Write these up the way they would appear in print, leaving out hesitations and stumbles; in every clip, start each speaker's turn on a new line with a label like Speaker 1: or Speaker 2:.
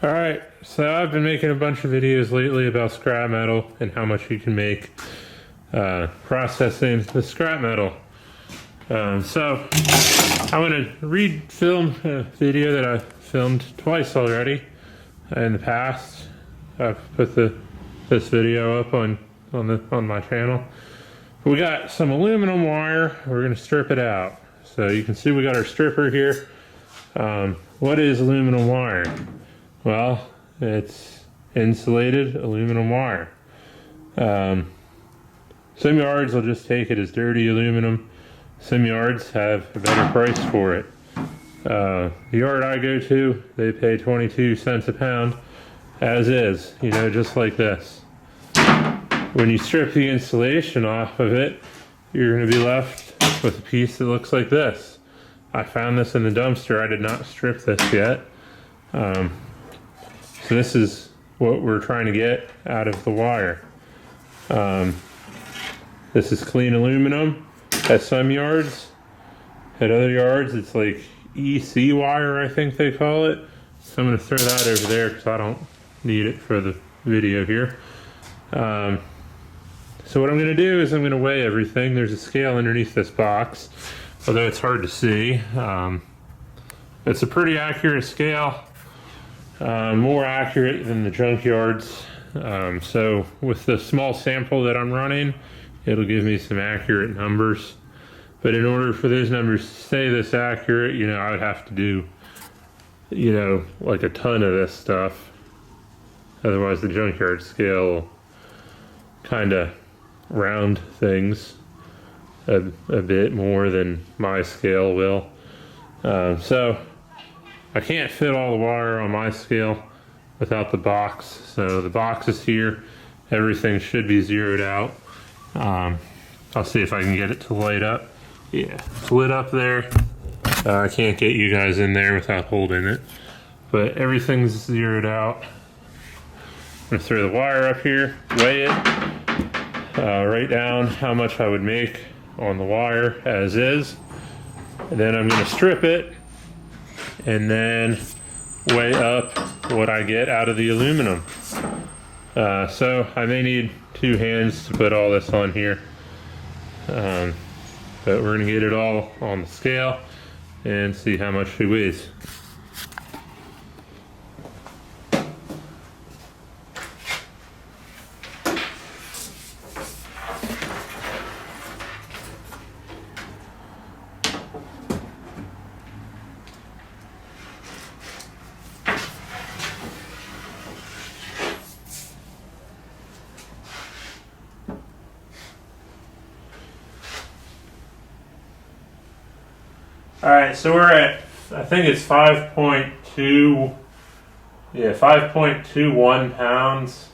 Speaker 1: Alright, so I've been making a bunch of videos lately about scrap metal and how much you can make processing the scrap metal. So I'm going to film a video that I've filmed twice already in the past. I've put this video up on my channel. We got some aluminum wire. We're going to strip it out. So you can see we got our stripper here. What is aluminum wire? Well, it's insulated aluminum wire. Some yards will just take it as dirty aluminum. Some yards have a better price for it. The yard I go to, they pay 22 cents a pound, as is, just like this. When you strip the insulation off of it, you're going to be left with a piece that looks like this. I found this in the dumpster. I did not strip this yet. So this is what we're trying to get out of the wire. This is clean aluminum at some yards. At other yards, it's like EC wire, I think they call it. So I'm going to throw that over there because I don't need it for the video here. So what I'm going to do is I'm going to weigh everything. There's a scale underneath this box, although it's hard to see. It's a pretty accurate scale. More accurate than the junkyards. So with the small sample that I'm running, it'll give me some accurate numbers. But in order for those numbers to stay this accurate, I would have to do, like a ton of this stuff. Otherwise the junkyard scale will kind of round things a bit more than my scale will. So I can't fit all the wire on my scale without the box. So the box is here. Everything should be zeroed out. I'll see if I can get it to light up. Yeah, it's lit up there. I can't get you guys in there without holding it. But everything's zeroed out. I'm gonna throw the wire up here, weigh it, write down how much I would make on the wire as is. And then I'm gonna strip it and then weigh up what I get out of the aluminum. So I may need two hands to put all this on here. But we're gonna get it all on the scale and see how much it weighs. All right, so we're at, I think it's 5.2, yeah, 5.21 pounds.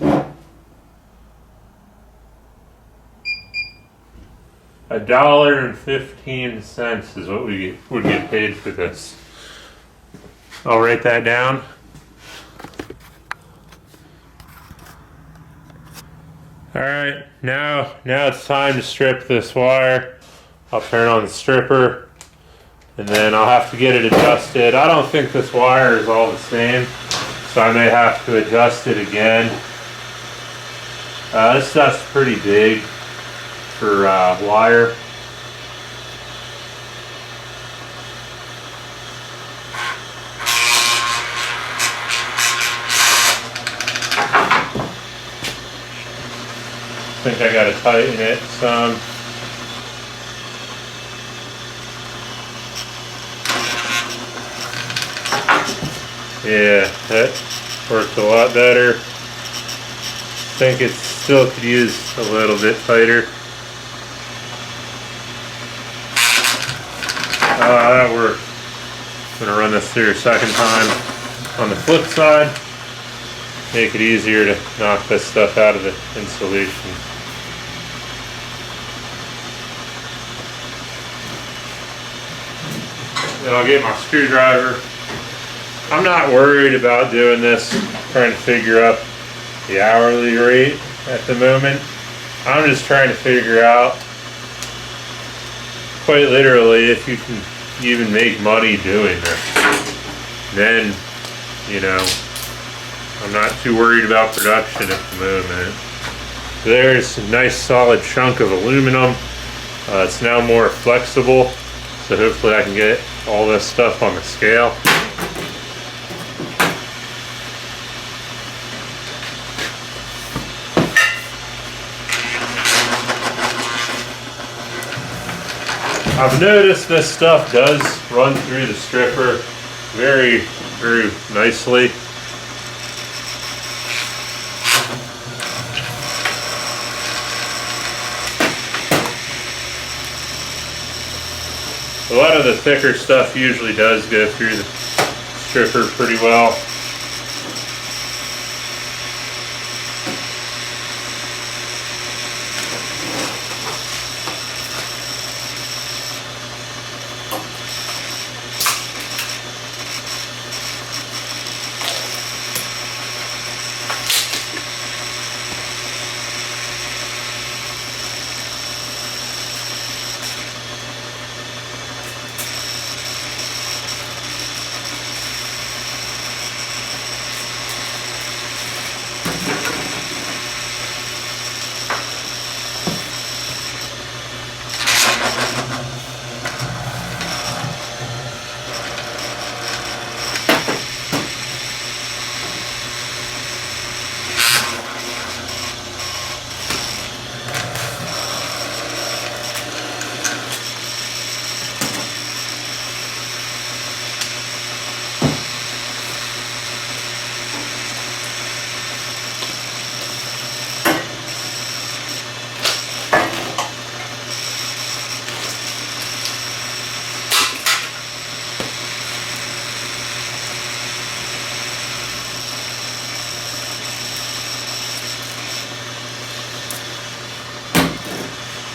Speaker 1: $1.15 is what we would get paid for this. I'll write that down. All right, now it's time to strip this wire. I'll turn on the stripper. And then I'll have to get it adjusted. I don't think this wire is all the same, so I may have to adjust it again. This stuff's pretty big for wire. I think I gotta tighten it some. Yeah, that worked a lot better. I think it still could use a little bit tighter. That worked. I'm gonna run this through a second time on the flip side. Make it easier to knock this stuff out of the insulation. Then I'll get my screwdriver. I'm not worried about doing this, trying to figure out the hourly rate at the moment. I'm just trying to figure out, quite literally, if you can even make money doing this. Then you know, I'm not too worried about production at the moment. There's a nice solid chunk of aluminum. It's now more flexible, so hopefully I can get all this stuff on the scale. I've noticed this stuff does run through the stripper very, very nicely. A lot of the thicker stuff usually does go through the stripper pretty well.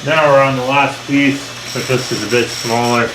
Speaker 1: Now we're on the last piece, but this is a bit smaller.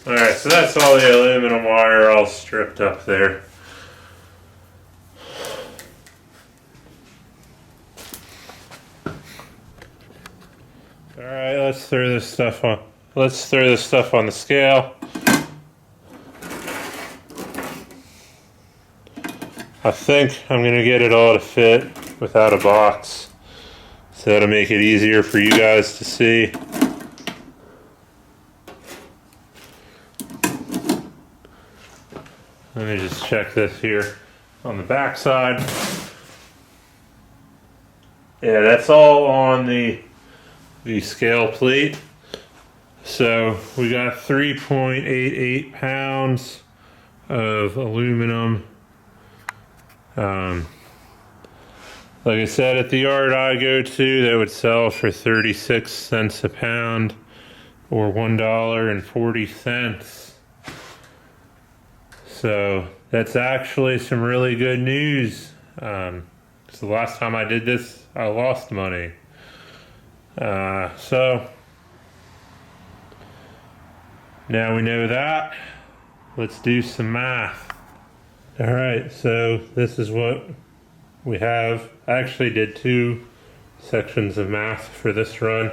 Speaker 1: Alright, so that's all the aluminum wire all stripped up there. Alright, let's throw this stuff on the scale. I think I'm gonna get it all to fit without a box, so that'll make it easier for you guys to see. Let me just check this here on the back side. Yeah, that's all on the scale plate. So we got 3.88 pounds of aluminum. Like I said, at the yard I go to, that would sell for 36 cents a pound, or $1.40. So that's actually some really good news. So the last time I did this, I lost money. So now we know that. Let's do some math. All right, so this is what we have. I actually did 2 sections of math for this run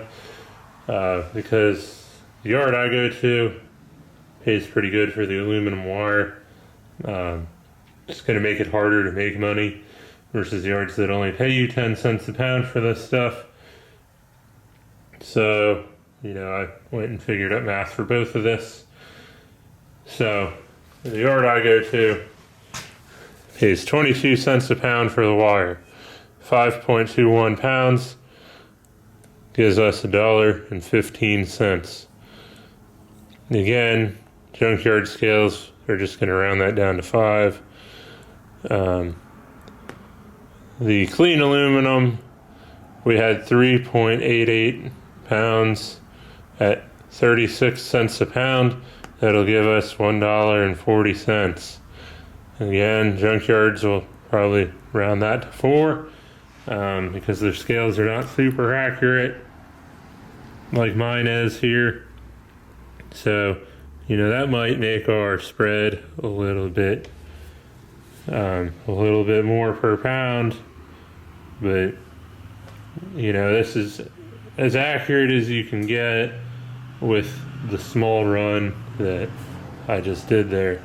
Speaker 1: because the yard I go to pays pretty good for the aluminum wire. It's going to make it harder to make money versus yards that only pay you 10 cents a pound for this stuff. So, you know, I went and figured out math for both of this. So, the yard I go to pays 22 cents a pound for the wire. 5.21 pounds gives us $1.15. Again, junkyard scales are just going to round that down to 5. The clean aluminum we had 3.88 pounds at 36 cents a pound. That'll give us $1.40. Again, junkyards will probably round that to 4 because their scales are not super accurate like mine is here. So, that might make our spread a little bit more per pound, but this is as accurate as you can get with the small run that I just did there.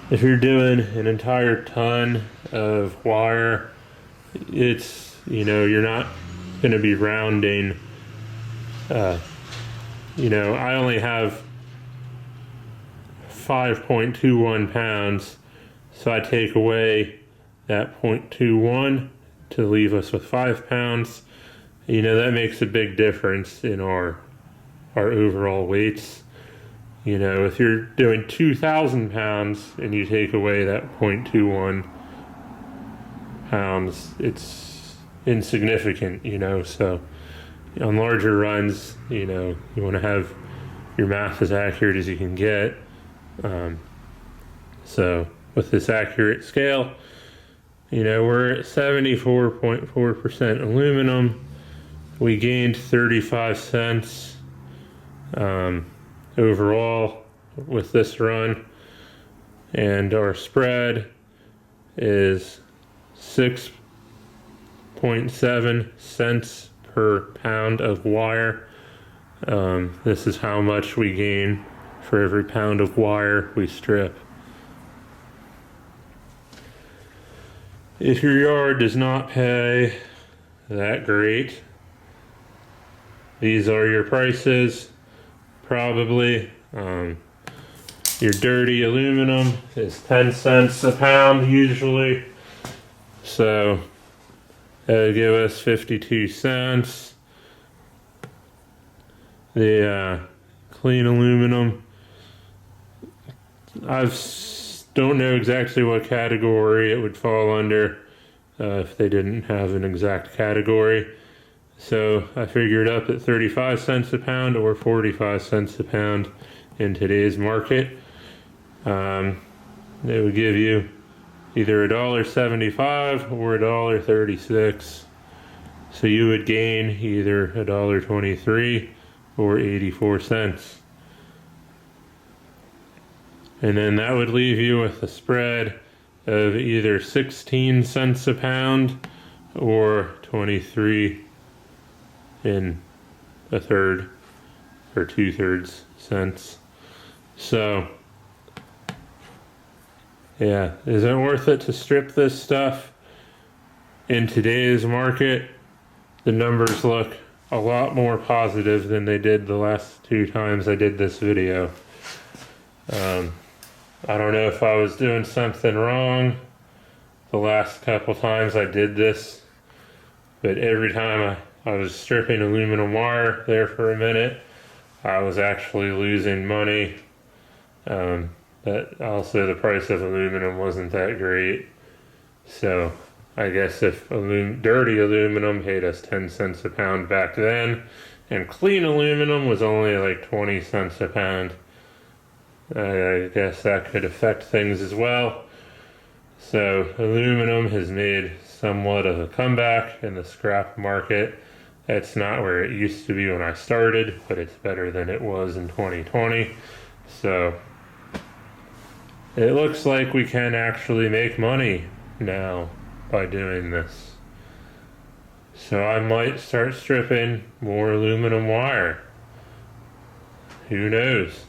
Speaker 1: If you're doing an entire ton of wire, it's, you're not going to be rounding. I only have 5.21 pounds, so I take away that 0.21 to leave us with 5 pounds. That makes a big difference in our overall weights. If you're doing 2,000 pounds and you take away that 0.21 pounds, it's insignificant, so on larger runs, you want to have your math as accurate as you can get. So with this accurate scale, we're at 74.4% aluminum. We gained 35 cents overall with this run, and our spread is 6.7 cents per pound of wire. This is how much we gain for every pound of wire we strip. If your yard does not pay that great, these are your prices, probably. Your dirty aluminum is 10 cents a pound usually, so that would give us 52 cents. The clean aluminum, don't know exactly what category it would fall under if they didn't have an exact category. So I figured up at 35 cents a pound or 45 cents a pound in today's market. It would give you either $1.75 or $1.36. So you would gain either $1.23 or 84 cents. And then that would leave you with a spread of either 16 cents a pound or 23 and a third or 2/3 cents. So yeah, is it worth it to strip this stuff? In today's market, the numbers look a lot more positive than they did the last 2 times I did this video. I don't know if I was doing something wrong the last couple times I did this, but every time I was stripping aluminum wire there for a minute, I was actually losing money. But also the price of aluminum wasn't that great. So I guess if dirty aluminum paid us 10 cents a pound back then, and clean aluminum was only like 20 cents a pound, I guess that could affect things as well. So aluminum has made somewhat of a comeback in the scrap market. It's not where it used to be when I started, but it's better than it was in 2020. So it looks like we can actually make money now by doing this. So I might start stripping more aluminum wire. Who knows?